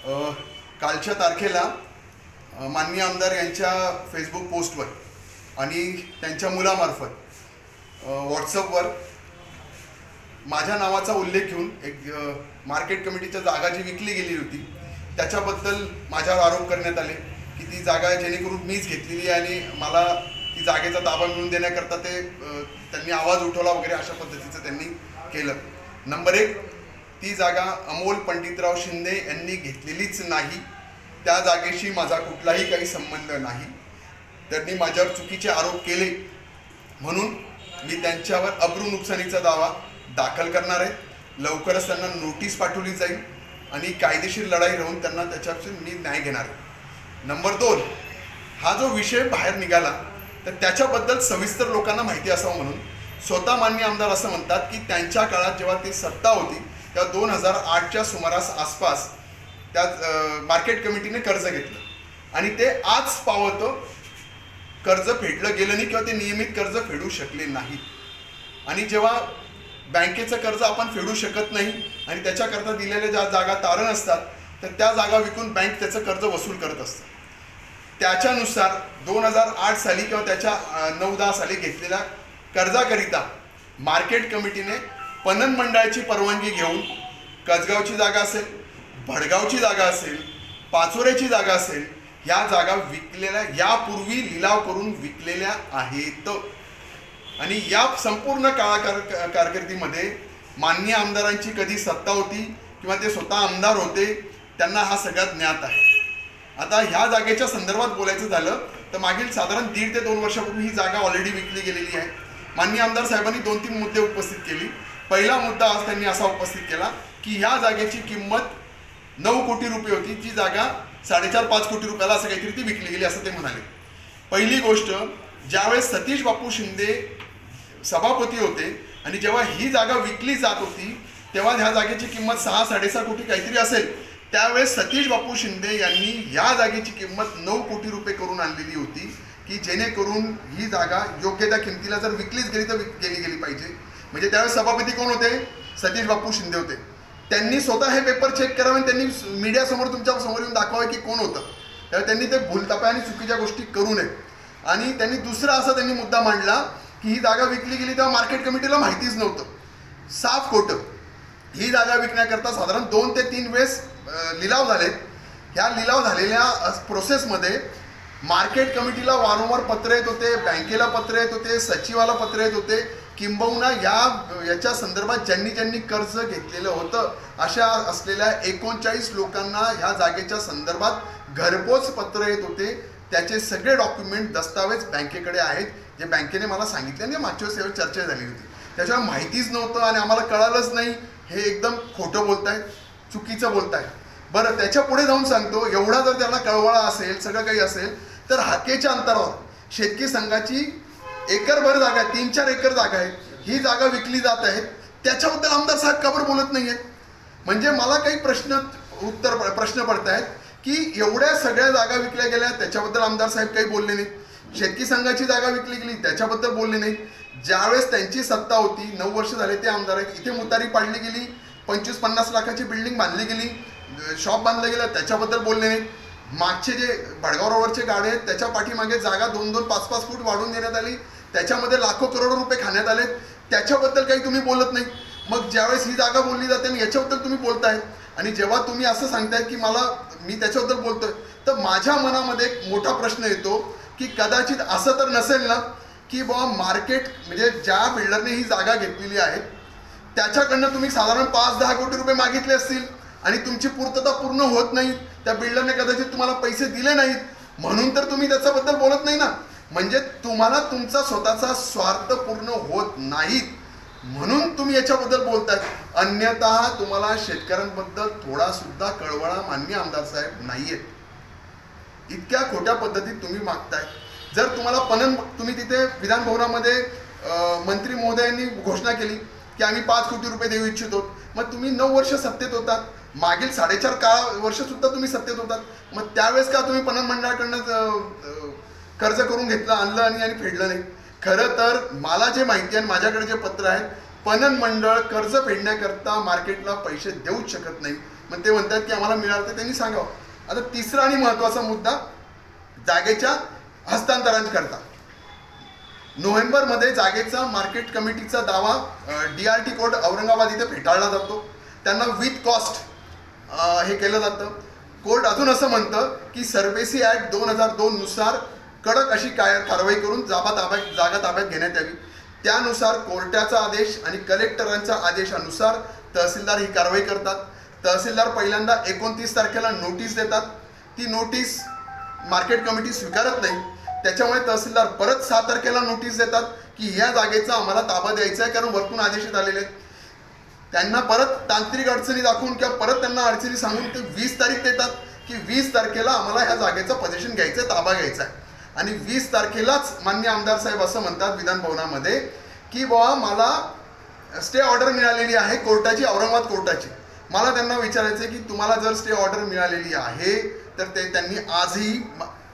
कालच्या तारखेला माननीय आमदार यांच्या फेसबुक पोस्टवर आणि त्यांच्या मुलामार्फत व्हॉट्सअपवर माझ्या नावाचा उल्लेख घेऊन एक मार्केट कमिटीच्या जागा जी विकली गेली होती त्याच्याबद्दल माझ्यावर आरोप करण्यात आले की ती जागा जेणेकरून मीच घेतलेली आहे आणि मला ती जागेचा ताबा मिळवून देण्याकरता ते त्यांनी आवाज उठवला वगैरे अशा पद्धतीचं त्यांनी केलं. नंबर 1, ती जागा अमोल पंडितराव शिंदे यांनी घेतलेलीच नाही. त्या जागेशी माझा कुठलाही काही संबंध नाही. त्यांनी माझ्यावर चुकीचे आरोप केले म्हणून मी त्यांच्यावर अब्रू नुकसानीचा दावा दाखल करणार आहे. लवकरच त्यांना नोटीस पाठवली जाईल आणि कायदेशीर लढाई राहून त्यांना त्याच्यापासून मी न्याय घेणार आहे. नंबर 2, हा जो विषय बाहेर निघाला तर त्याच्याबद्दल सविस्तर लोकांना माहिती असावं म्हणून स्वतः माननीय आमदार असं म्हणतात की त्यांच्या काळात जेव्हा ती सत्ता होती तेव्हा 2008च्या सुमारास आसपास त्या मार्केट कमिटीने कर्ज घेतलं आणि ते आज पावतं कर्ज फेडलं गेलं नाही किंवा ते नियमित कर्ज फेडू शकले नाही. आणि जेव्हा बँकेचं कर्ज आपण फेडू शकत नाही आणि त्याच्याकरता दिलेल्या ज्या जागा तारण असतात तर त्या जागा विकून बँक त्याचं कर्ज वसूल करत असतं. त्याच्यानुसार 2008 साली किंवा त्याच्या 9-10 साली घेतलेल्या कर्जाकरिता मार्केट कमिटीने पणन मंडळाची परवानगी घेऊन कसगावची जागा असेल, भडगावची जागा असेल, पाचोऱ्याची जागा असेल, ह्या जागा विकलेल्या यापूर्वी लिलाव करून विकलेल्या आहेत. आणि या संपूर्ण कारकिर्दीमध्ये माननीय आमदारांची कधी सत्ता होती किंवा ते स्वतः आमदार होते त्यांना हा सगळ्यात ज्ञात आहे. आता ह्या जागेच्या संदर्भात बोलायचं झालं तर मागील साधारण 1.5 ते 2 वर्षापूर्वी ही जागा ऑलरेडी विकली गेलेली आहे. माननीय आमदार साहेबांनी 2-3 मुद्दे उपस्थित केली. पहिला मुद्दा आज त्यांनी असा उपस्थित केला की ह्या जागेची किंमत 9 कोटी रुपये होती, जी जागा 4.5 कोटी रुपयाला असं काहीतरी ती विकली गेली असं ते म्हणाले. पहिली गोष्ट, ज्यावेळेस सतीश बापू शिंदे सभापती होते आणि जेव्हा ही जागा विकली जात होती तेव्हा ह्या जागेची किंमत 6-6.5 कोटी काहीतरी असेल. त्यावेळेस सतीश बापू शिंदे यांनी या जागेची किंमत 9 कोटी रुपये करून आणलेली होती की जेणेकरून ही जागा योग्य त्या किमतीला जर विकलीच गेली तर गेली पाहिजे. म्हणजे त्यावेळेस सभापती कोण होते? सतीश बापू शिंदे होते. त्यांनी स्वतः हे पेपर चेक करावे आणि त्यांनी मीडियासमोर तुमच्या समोर येऊन दाखवावे की कोण होतं. त्यावेळी त्यांनी ते भूलथापा आणि चुकीच्या गोष्टी करू नये. आणि त्यांनी दुसरा असा त्यांनी मुद्दा मांडला की ही जागा विकली गेली तेव्हा मार्केट कमिटीला माहितीच नव्हतं. साफ खोटं. ही जागा विकण्याकरता साधारण 2 ते 3 वेळेस लिलाव झालेत. ह्या लिलाव झालेल्या प्रोसेसमध्ये मार्केट कमिटीला वारंवार पत्र येत होते, बँकेला पत्र येत होते, सचिवाला पत्र येत होते. किंबहुना याच्या संदर्भात ज्यांनी कर्ज घेतलेलं होतं अशा असलेल्या 39 लोकांना ह्या जागेच्या संदर्भात घरपोच पत्र येत होते. त्याचे सगळे डॉक्युमेंट दस्तावेज बँकेकडे आहेत जे बँकेने मला सांगितले आणि मागच्या वेळेस चर्चा झाली होती. त्याच्यामुळे माहितीच नव्हतं आणि आम्हाला कळालंच नाही हे एकदम खोटं बोलतायत, चुकीचं बोलतायत. बरं, त्याच्या पुढे जाऊन सांगतो, एवढा जर त्यांना कळवळा असेल, सगळं काही असेल तर हाकेच्या अंतरावर शेतकी संघाची एकरभर जागा आहे, 3-4 एकर जागा आहे, ही जागा विकली जात आहे. त्याच्याबद्दल आमदार साहेब का बरं बोलत नाही आहेत? म्हणजे मला काही प्रश्न पडत आहेत की एवढ्या सगळ्या जागा विकल्या गेल्या त्याच्याबद्दल आमदार साहेब काही बोलले नाहीत. शेतकी संघाची जागा विकली गेली त्याच्याबद्दल बोलले नाहीत. ज्यावेळेस त्यांची सत्ता होती, 9 वर्ष झाले ते आमदार आहेत, इथे मुतारी पाडली गेली, 25-50 लाखाची बिल्डिंग बांधली गेली, शॉप बांधलं गेलं त्याच्याबद्दल बोलले नाहीत. मागचे जे भडगाव रोडवरचे गाडे आहेत त्याच्या पाठीमागे जागा 2-2, 5-5 फूट वाढवून देण्यात आली, त्याच्यामध्ये लाखो करोडो रुपये खाण्यात आलेत, त्याच्याबद्दल काही तुम्ही बोलत नाही. मग ज्यावेळेस ही जागा बोलली जाते आणि याच्याबद्दल तुम्ही बोलताय आणि जेव्हा तुम्ही असं सांगताय की मी त्याच्याबद्दल बोलतोय तर माझ्या मनामध्ये एक मोठा प्रश्न येतो की कदाचित असं तर नसेल ना की बाबा मार्केट म्हणजे ज्या बिल्डरने ही जागा घेतलेली आहे त्याच्याकडनं तुम्ही साधारण 5-10 कोटी रुपये मागितले असतील आणि तुमची पूर्तता पूर्ण होत नाही, त्या बिल्डरने कदाचित तुम्हाला पैसे दिले नाहीत म्हणून तर तुम्ही त्याच्याबद्दल बोलत नाही ना. म्हणजे तुम्हाला तुमचा स्वतःचा स्वार्थ पूर्ण होत नाहीत म्हणून तुम्ही याच्याबद्दल बोलताय. अन्यथा तुम्हाला शेतकऱ्यांबद्दल थोडा सुद्धा कळवळा माननीय आमदार साहेब नाहीयेत. इतक्या खोट्या पद्धतीत तुम्ही मागताय. जर तुम्हाला तुम्ही तिथे विधान भवनामध्ये मंत्री महोदयांनी घोषणा केली की आम्ही 5 कोटी रुपये देऊ इच्छितो, मग तुम्ही 9 वर्ष सत्तेत होतात, मागील 4.5 वर्ष सुद्धा तुम्ही सत्तेत होतात, मग त्यावेळेस का तुम्ही पणन मंडळाकडनं कर्ज करून घेतलं, आणलं आणि फेडलं नाही? खरं तर मला जे माहिती आहे माझ्याकडे जे पत्र आहेत, पणन मंडळ कर्ज फेडण्याकरता मार्केटला पैसे देऊच शकत नाही. मग ते म्हणतात की आम्हाला मिळालं तर त्यांनी सांगावं. आता तिसरा आणि महत्त्वाचा मुद्दा जागेच्या हस्तांतरण करता. नोव्हेंबरमध्ये जागेचा मार्केट कमिटीचा दावा DRT कोर्ट औरंगाबाद इथे फेटाळला जातो. त्यांना विथ कॉस्ट हे केलं जातं. कोर्ट अजून असं म्हणतं की सर्वेसी ॲक्ट 2002 नुसार कडक अशी कारवाई करून जागा ताब्यात घेण्यात यावी. त्यानुसार कोर्टाचा आदेश आणि कलेक्टरांच्या आदेशानुसार तहसीलदार ही कारवाई करतात. तहसीलदार पहिल्यांदा 29 तारखेला नोटीस देतात. ती नोटीस मार्केट कमिटी स्वीकारत नाही. त्याच्यामुळे तहसीलदार परत 6 तारखेला नोटीस देतात की ह्या जागेचा आम्हाला ताबा द्यायचा आहे, कारण वरतून आदेश आलेले आहेत. त्यांना परत तांत्रिक अडचणी दाखवून किंवा परत त्यांना अडचणी सांगून ते 20 तारीख देतात की 20 तारखेला आम्हाला ह्या जागेचं पोझिशन घ्यायचं आहे, ताबा घ्यायचा आहे. आणि 20 तारखेलाच माननीय आमदार साहेब असं म्हणतात विधान भवनामध्ये की बाबा मला स्टे ऑर्डर मिळालेली आहे कोर्टाची, औरंगाबाद कोर्टाची. मला त्यांना विचारायचं आहे की तुम्हाला जर स्टे ऑर्डर मिळालेली आहे तर ते त्यांनी आजही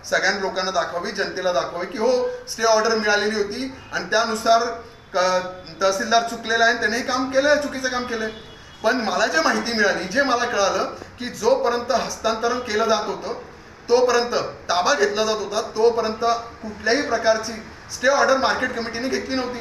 सगळ्या लोकांना दाखवावी, जनतेला दाखवावी की हो स्टे ऑर्डर मिळालेली होती आणि त्यानुसार तहसीलदार चुकलेला आहे, त्याने काम केलं आहे, चुकीचं काम केलं आहे. पण मला जे माहिती मिळाली, जे मला कळालं की जोपर्यंत हस्तांतरण केलं जात होतं, तोपर्यंत ताबा घेतला जात होता, तोपर्यंत कुठल्याही प्रकारची स्टे ऑर्डर मार्केट कमिटीने घेतली नव्हती.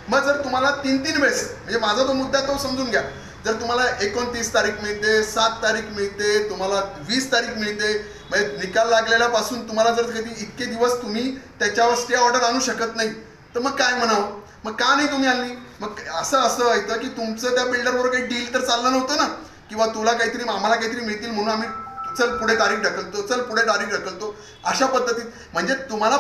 मग जर तुम्हाला 3 वेळेस, म्हणजे माझा तो मुद्दा तो समजून घ्या, जर तुम्हाला 29 तारीख मिळते, 7 तारीख मिळते, तुम्हाला 20 तारीख मिळते, म्हणजे निकाल लागलेल्यापासून तुम्हाला जर कधी इतके दिवस तुम्ही त्याच्यावर स्टे ऑर्डर आणू शकत नाही, तर मग काय म्हणावं? मग का नाही तुम्ही आणली? मग असं येतं की तुमचं त्या बिल्डरबरोबर काही डील तर चाललं नव्हतं ना, किंवा तुला काहीतरी आम्हाला काहीतरी मिळतील म्हणून आम्ही चल पुढे तारीख ढकलतो, चल पुढे तारीख ढकलतो, अशा पद्धतीत. म्हणजे तुम्हाला